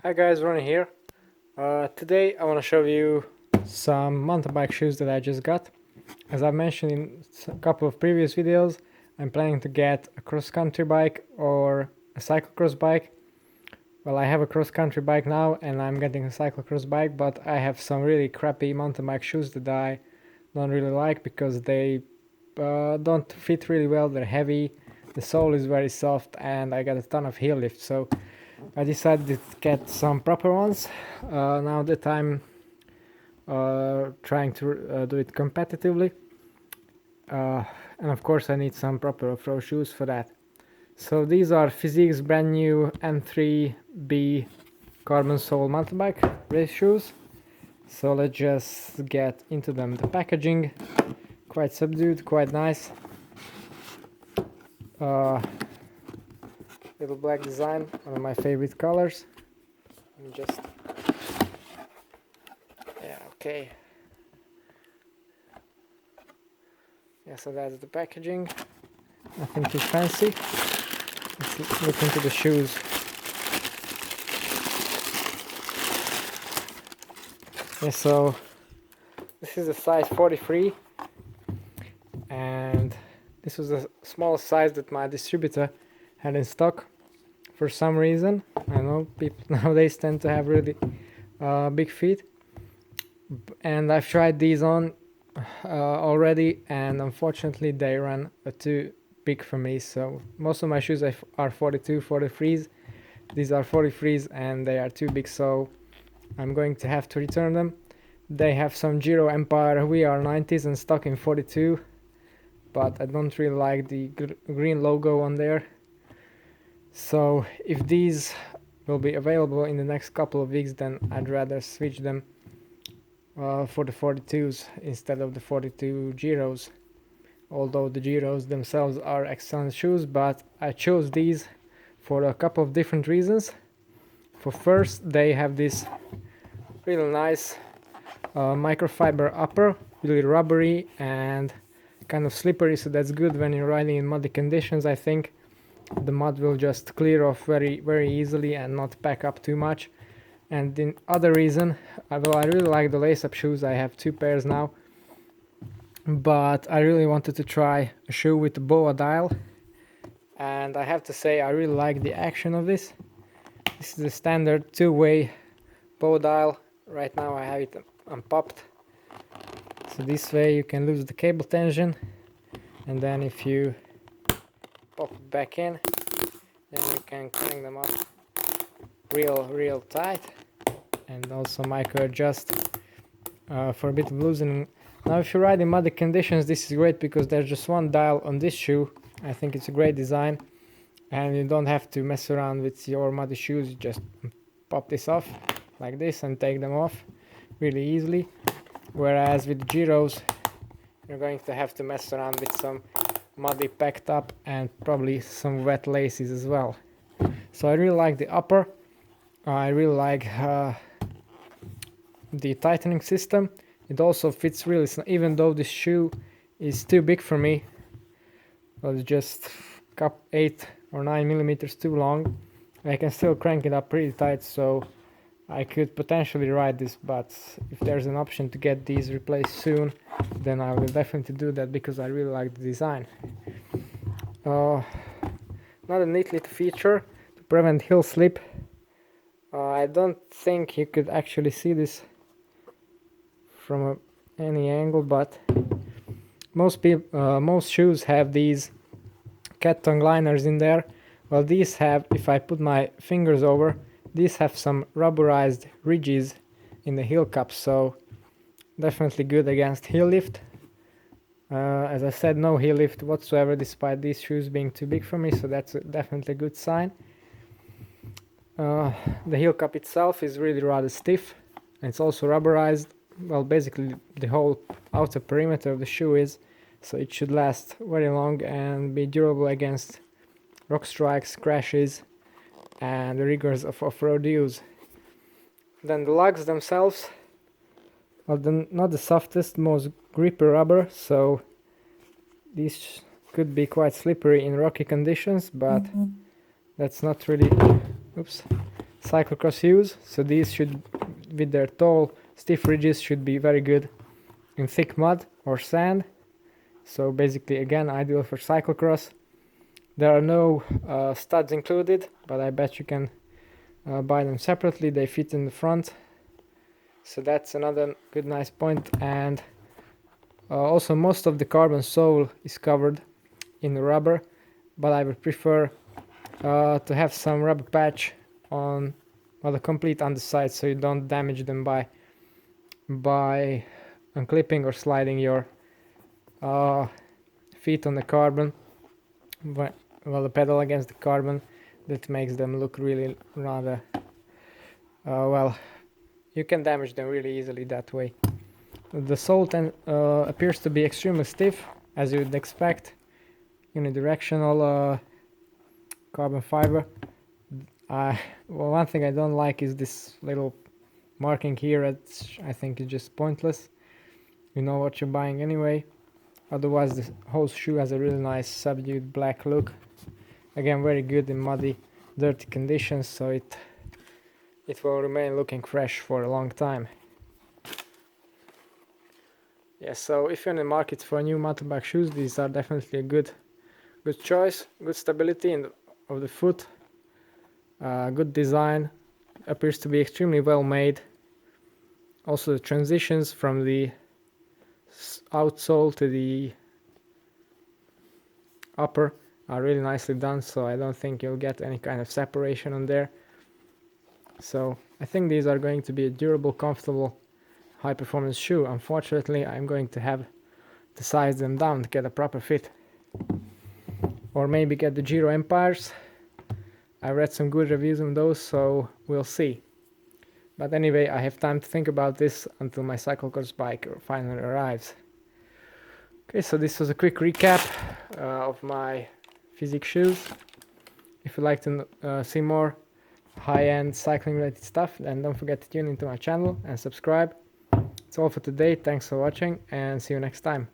Hi guys, Ronnie here. Today I want to show you some mountain bike shoes that I just got. As I mentioned in a couple of previous videos, I'm planning to get a cross-country bike or a cyclocross bike. Well, I have a cross-country bike now and I'm getting a cyclocross bike, but I have some really crappy mountain bike shoes that I don't really like because they don't fit really well. They're heavy, the sole is very soft, and I got a ton of heel lift. So I decided to get some proper ones now that I'm trying to do it competitively. And of course I need some proper off-road shoes for that. So these are Fizik's brand new M3B carbon sole mountain bike race shoes. So let's just get into them. The packaging, quite subdued, quite nice. Little black design, one of my favorite colors. Let me just, yeah, okay. Yeah, so that's the packaging. Nothing too fancy. Let's look into the shoes. Yeah, so this is a size 43, and this was the smallest size that my distributor had in stock. For some reason, I know people nowadays tend to have really big feet, and I've tried these on already, and unfortunately they ran too big for me. So most of my shoes are 42, 43s. These are 43s and they are too big, so I'm going to have to return them. They have some Giro Empire VR90s and stock in 42, but I don't really like the green logo on there. So if these will be available in the next couple of weeks, then I'd rather switch them for the 42s instead of the 42 Giros. Although the Giros themselves are excellent shoes, but I chose these for a couple of different reasons. For first, they have this really nice microfiber upper, really rubbery and kind of slippery, so that's good when you're riding in muddy conditions. I think the mud will just clear off very easily and not pack up too much. And the other reason, I really like the lace-up shoes. I have two pairs now, but I really wanted to try a shoe with a BOA dial, and I have to say I really like the action of this. This is the standard two-way BOA dial. Right now I have it unpopped, so this way you can lose the cable tension, and then if you pop it back in, then you can crank them up real tight, and also micro adjust for a bit of loosening. Now if you ride in muddy conditions, this is great because there's just one dial on this shoe. I think it's a great design, and you don't have to mess around with your muddy shoes. You just pop this off like this and take them off really easily, whereas with Giros you're going to have to mess around with some muddy packed up and probably some wet laces as well. So I really like the upper. I really like the tightening system. It also fits really, even though this shoe is too big for me. Well, it's just 8 or 9 millimeters too long. I can still crank it up pretty tight, so I could potentially ride this, but if there's an option to get these replaced soon, then I will definitely do that because I really like the design. Another neat little feature to prevent heel slip. I don't think you could actually see this from any angle, but most shoes have these cat tongue liners in there. Well, these have, if I put my fingers over, these have some rubberized ridges in the heel cups, so definitely good against heel lift. As I said, no heel lift whatsoever despite these shoes being too big for me, so that's definitely a good sign. The heel cup itself is really rather stiff, and it's also rubberized. Well, basically the whole outer perimeter of the shoe is, so it should last very long and be durable against rock strikes, crashes, and the rigors of off-road use. Then the lugs themselves are not the softest, most grippy rubber, so these could be quite slippery in rocky conditions, but that's not really cyclocross shoes. So these should, with their tall, stiff ridges, should be very good in thick mud or sand. So basically, again, ideal for cyclocross. There are no studs included, but I bet you can buy them separately. They fit in the front, so that's another good nice point. And also most of the carbon sole is covered in rubber, but I would prefer to have some rubber patch on, well, the complete underside, so you don't damage them by unclipping or sliding your feet on the carbon, well, the pedal against the carbon. That makes them look really rather well, you can damage them really easily that way. The sole appears to be extremely stiff, as you would expect. Unidirectional carbon fiber. Well, one thing I don't like is this little marking here. I think it's just pointless. You know what you're buying anyway. Otherwise, the whole shoe has a really nice subdued black look. Again, very good in muddy, dirty conditions, so it will remain looking fresh for a long time. Yeah, so if you're in the market for new mountain bike shoes, these are definitely a good choice. Good stability of the foot, good design, appears to be extremely well made. Also, the transitions from the outsole to the upper are really nicely done, so I don't think you'll get any kind of separation on there. So I think these are going to be a durable, comfortable, high performance shoe. Unfortunately, I'm going to have to size them down to get a proper fit, or maybe get the Giro Empires. I read some good reviews on those, so we'll see. But anyway, I have time to think about this until my cyclocross bike finally arrives. Okay, so this was a quick recap of my Fizik shoes. If you'd like to see more high-end cycling related stuff, then don't forget to tune into my channel and subscribe. That's all for today. Thanks for watching, and see you next time.